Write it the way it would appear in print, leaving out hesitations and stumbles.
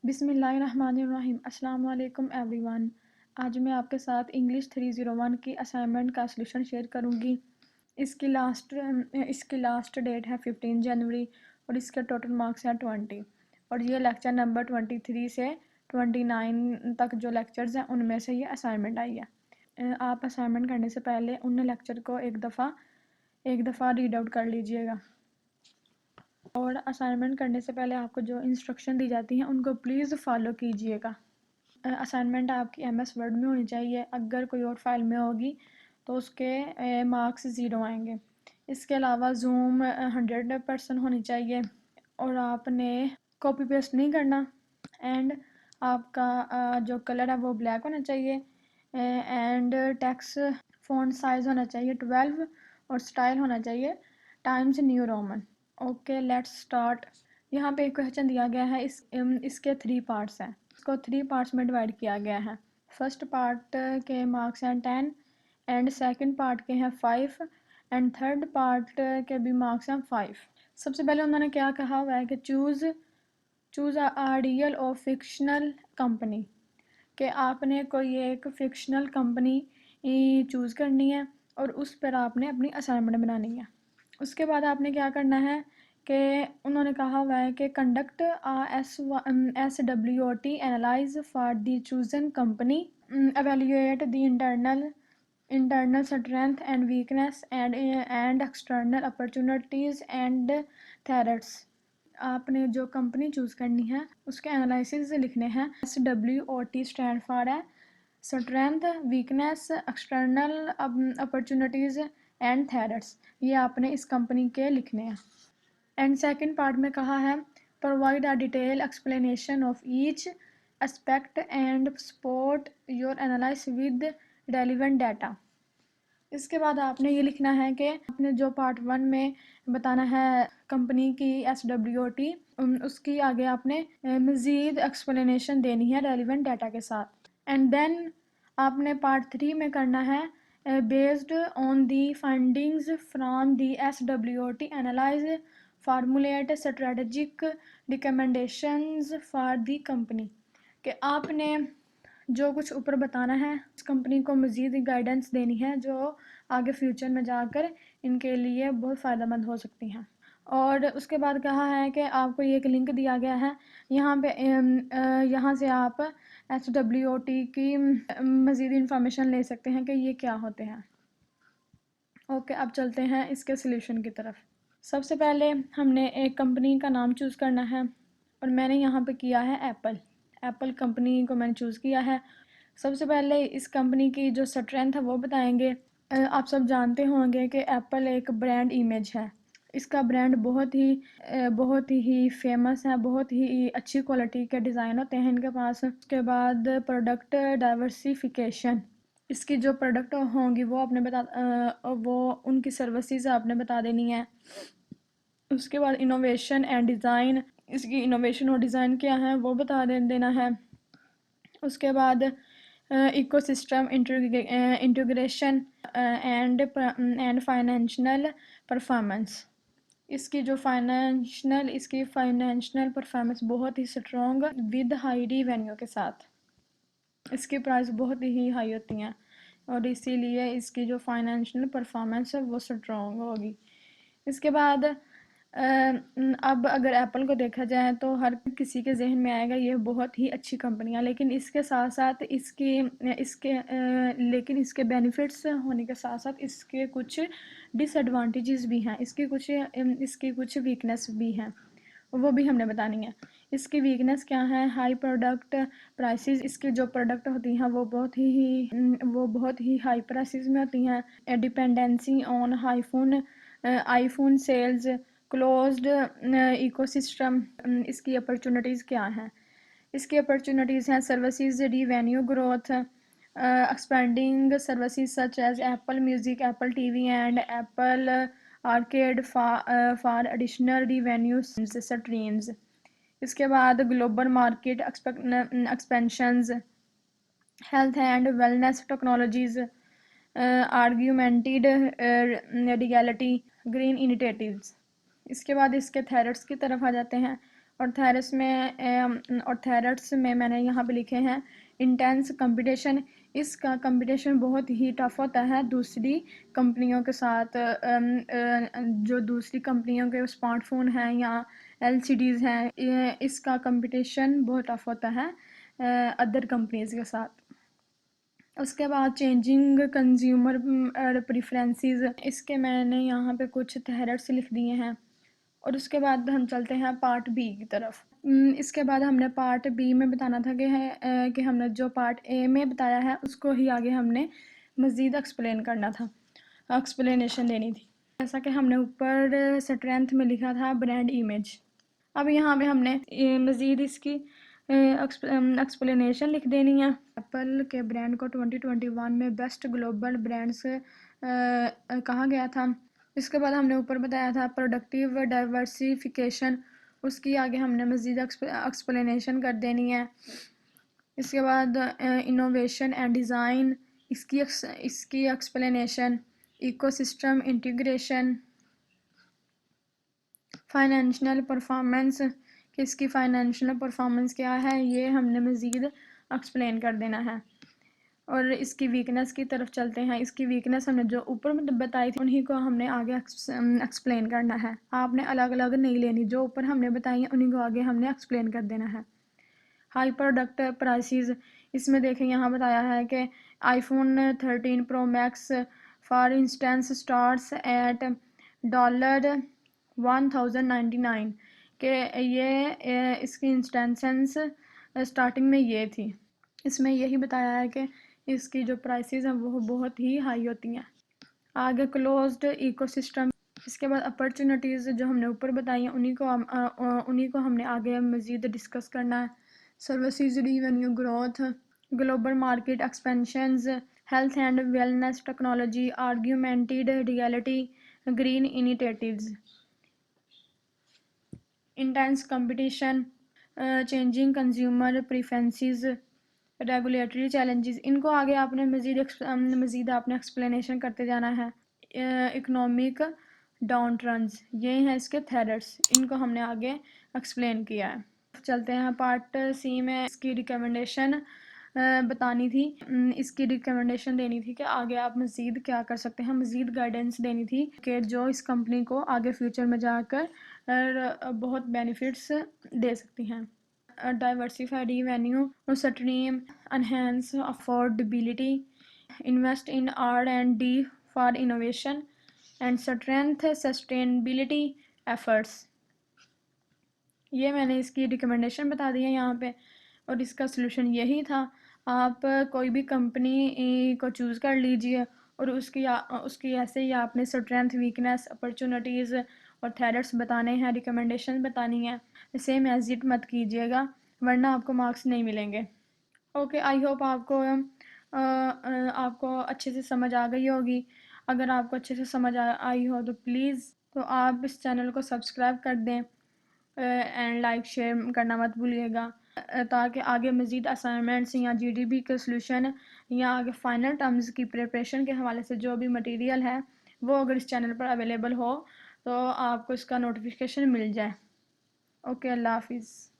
बिस्मिल्लाहिर्रहमानिर्रहीम। अस्सलाम वालेकुम एवरीवन। आज मैं आपके साथ इंग्लिश 301 की असाइनमेंट का सलूशन शेयर करूंगी। इसकी लास्ट डेट है 15 जनवरी और इसके टोटल मार्क्स हैं 20। और ये लेक्चर नंबर 23 से 29 तक जो लेक्चर्स हैं उनमें से ये असाइनमेंट आई है। आप असाइनमेंट करने से पहले उन लेक्चर को एक दफ़ा रीड आउट कर लीजिएगा। और असाइनमेंट करने से पहले आपको जो इंस्ट्रक्शन दी जाती हैं उनको प्लीज़ फॉलो कीजिएगा। असाइनमेंट आपकी MS वर्ड में होनी चाहिए। अगर कोई और फाइल में होगी तो उसके मार्क्स ज़ीरो आएंगे। इसके अलावा जूम 100% होनी चाहिए और आपने कॉपी पेस्ट नहीं करना। एंड आपका जो कलर है वो ब्लैक होना चाहिए। एंड टेक्स्ट फ़ॉन्ट साइज़ होना चाहिए 12 और स्टाइल होना चाहिए times new Roman. Okay, let's start. यहाँ पे एक क्वेश्चन दिया गया है। इसके 3 पार्ट्स हैं। इसको 3 पार्ट्स में डिवाइड किया गया है। फर्स्ट पार्ट के मार्क्स हैं 10 एंड सेकंड पार्ट के हैं 5 एंड थर्ड पार्ट के भी मार्क्स हैं 5। सबसे पहले उन्होंने क्या कहा हुआ है कि चूज़ अ रियल और फिक्शनल कंपनी, कि आपने कोई एक फिक्शनल कंपनी चूज़ करनी है और उस पर आपने अपनी असाइनमेंट बनानी है। उसके बाद आपने क्या करना है कि उन्होंने कहा हुआ है कि conduct SWOT analyse for the chosen company, evaluate the internal strength and weakness and external opportunities and threats. आपने जो कंपनी चूज़ करनी है उसके एनालिसिस लिखने हैं। SWOT स्टैंड फॉर है strength, weakness, external opportunities and threats. ये आपने इस कंपनी के लिखने हैं। एंड सेकंड पार्ट में कहा है provide a detail explanation of each aspect and support your analysis with relevant data. इसके बाद आपने ये लिखना है कि आपने जो पार्ट 1 में बताना है कंपनी की SWOT, उसकी आगे आपने मज़ीद एक्सप्लेनेशन देनी है रेलिवेंट डाटा के साथ। एंड देन आपने पार्ट 3 में करना है based on the findings from the SWOT analyse formulate strategic recommendations for the company, कि आपने जो कुछ ऊपर बताना है इस कंपनी को मज़ीद गाइडेंस देनी है जो आगे फ्यूचर में जाकर इनके लिए बहुत फ़ायदेमंद हो सकती हैं। और उसके बाद कहा है कि आपको ये एक लिंक दिया गया है, यहाँ पे यहाँ से आप SWOT की मज़ीद इंफॉर्मेशन ले सकते हैं कि ये क्या होते हैं। ओके, अब चलते हैं इसके सलूशन की तरफ। सबसे पहले हमने एक कंपनी का नाम चूज़ करना है और मैंने यहाँ पे किया है एप्पल कंपनी को मैंने चूज़ किया है। सबसे पहले इस कंपनी की जो स्ट्रेंथ है वो बताएंगे। आप सब जानते होंगे कि एप्पल एक ब्रांड इमेज है। इसका ब्रांड बहुत ही फेमस है, बहुत ही अच्छी क्वालिटी के डिज़ाइन होते हैं इनके पास। उसके बाद प्रोडक्ट डाइवर्सिफिकेशन, इसकी जो प्रोडक्ट होंगी वो वो उनकी सर्विसेज आपने बता देनी है। उसके बाद इनोवेशन एंड डिज़ाइन, इसकी इनोवेशन और डिज़ाइन क्या है वो बता देना है। उसके बाद ecosystem integration and financial performance, इसकी फाइनेंशियल परफॉर्मेंस बहुत ही स्ट्रॉन्ग विद हाई रिवेन्यू के साथ। इसकी प्राइस बहुत ही हाई होती हैं और इसीलिए इसकी जो फाइनेंशियल परफॉर्मेंस है वो स्ट्रॉन्ग होगी। इसके बाद अब अगर एप्पल को देखा जाए तो हर किसी के जहन में आएगा ये बहुत ही अच्छी कंपनी है, लेकिन इसके साथ साथ लेकिन इसके बेनिफिट्स होने के साथ साथ इसके कुछ डिसएडवांटेजेस भी हैं। इसकी कुछ वीकनेस भी हैं, वो भी हमने बतानी है। इसकी वीकनेस क्या है? हाई प्रोडक्ट प्राइसेस, इसकी जो प्रोडक्ट होती हैं वो बहुत ही हाई प्राइसेस में होती हैं। Dependency on iPhone sales, closed ecosystem. इसकी अपॉर्चुनिटीज़ क्या हैं? इसकी अपॉर्चुनिटीज़ हैं services revenue growth, expanding services such as Apple Music, Apple TV and Apple Arcade for additional revenue streams. इसके बाद global market expansions, health and wellness technologies, augmented reality, green initiatives. इसके बाद इसके threats की तरफ आ जाते हैं। और थेरट्स में मैंने यहाँ पे लिखे हैं इंटेंस कंपटीशन। इसका कंपटीशन बहुत ही टफ होता है दूसरी कंपनियों के साथ। जो दूसरी कंपनियों के स्मार्टफोन हैं या एलसीडीज़ हैं, इसका कंपटीशन बहुत टफ होता है अदर कंपनीज के साथ। उसके बाद चेंजिंग कंज्यूमर प्रेफरेंसेस, इसके मैंने यहाँ पे कुछ थेरट्स लिख दिए हैं। और उसके बाद हम चलते हैं पार्ट बी की तरफ। इसके बाद हमने पार्ट बी में बताना था कि हमने जो पार्ट ए में बताया है उसको ही आगे हमने मज़ीद एक्सप्लेन करना था, एक्सप्लेनेशन देनी थी। जैसा कि हमने ऊपर स्ट्रेंथ में लिखा था ब्रांड इमेज, अब यहाँ पे हमने मज़ीद इसकी एक्सप्लेनेशन लिख देनी है। एप्पल के ब्रांड को 2021 में बेस्ट ग्लोबल ब्रांड्स कहा गया था। इसके बाद हमने ऊपर बताया था प्रोडक्टिव डाइवर्सिफिकेशन, उसकी आगे हमने मज़ीद एक्सप्लेनेशन कर देनी है। इसके बाद इनोवेशन एंड डिज़ाइन, इसकी explanation, ecosystem integration, financial performance कि इसकी फाइनेंशियल परफॉर्मेंस क्या है, ये हमने मज़ीद एक्सप्लेन कर देना है। और इसकी वीकनेस की तरफ चलते हैं। इसकी वीकनेस हमने जो ऊपर बताई थी उन्हीं को हमने आगे एक्सप्लेन करना है। आपने अलग अलग नहीं लेनी, जो ऊपर हमने बताई है उन्हीं को आगे हमने एक्सप्लेन कर देना है। हाई प्रोडक्ट प्राइसेस, इसमें देखें यहाँ बताया है कि iPhone 13 pro max for instance starts at $1099 के ये इसकी इंस्टेंसेंस स्टार्टिंग में ये थी। इसमें यही बताया है कि इसकी जो प्राइसेस हैं वो बहुत ही हाई होती हैं। आगे क्लोज्ड इकोसिस्टम, इसके बाद अपॉर्चुनिटीज़ जो हमने ऊपर बताई हैं उन्हीं को हमने आगे मज़ीद डिस्कस करना है। Services revenue growth, global market expansions, health and wellness technology, augmented reality, green initiatives, intense competition, changing consumer preferences, regulatory challenges, इनको आगे आपने मज़ीद आपने एक्सप्लेनेशन करते जाना है। इकोनॉमिक डाउन ट्रेंड्स, ये हैं इसके थेरट्स, इनको हमने आगे एक्सप्लेन किया है। चलते हैं पार्ट सी में। इसकी रिकमेंडेशन बतानी थी, इसकी रिकमेंडेशन देनी थी कि आगे आप मज़ीद क्या कर सकते हैं, मज़ीद गाइडेंस देनी थी कि जो इस कंपनी को आगे फ्यूचर में जाकर बहुत बेनिफिट्स दे सकती हैं। Diversified revenue stream, enhance affordability, invest in R&D for innovation and strength sustainability efforts. ये मैंने इसकी रिकमेंडेशन बता दी है यहाँ पे, और इसका सलूशन यही था। आप कोई भी कंपनी को चूज़ कर लीजिए और उसकी ऐसे ही आपने स्ट्रेंथ, वीकनेस, अपॉर्चुनिटीज़ और थ्रेट्स बताने हैं, रिकमेंडेशन बतानी है। सेम एज इट मत कीजिएगा वरना आपको मार्क्स नहीं मिलेंगे। ओके, आई होप आपको अच्छे से समझ आ गई होगी। अगर आपको अच्छे से समझ आई हो तो प्लीज़ तो आप इस चैनल को सब्सक्राइब कर दें एंड लाइक शेयर करना मत भूलिएगा, ताकि आगे मज़ीद असाइनमेंट्स या जीडीबी के सलूशन या आगे फ़ाइनल टर्म्स की प्रिपरेशन के हवाले से जो भी मटेरियल है वो अगर इस चैनल पर अवेलेबल हो तो आपको इसका नोटिफिकेशन मिल जाए। ओके, अल्लाह हाफिज़।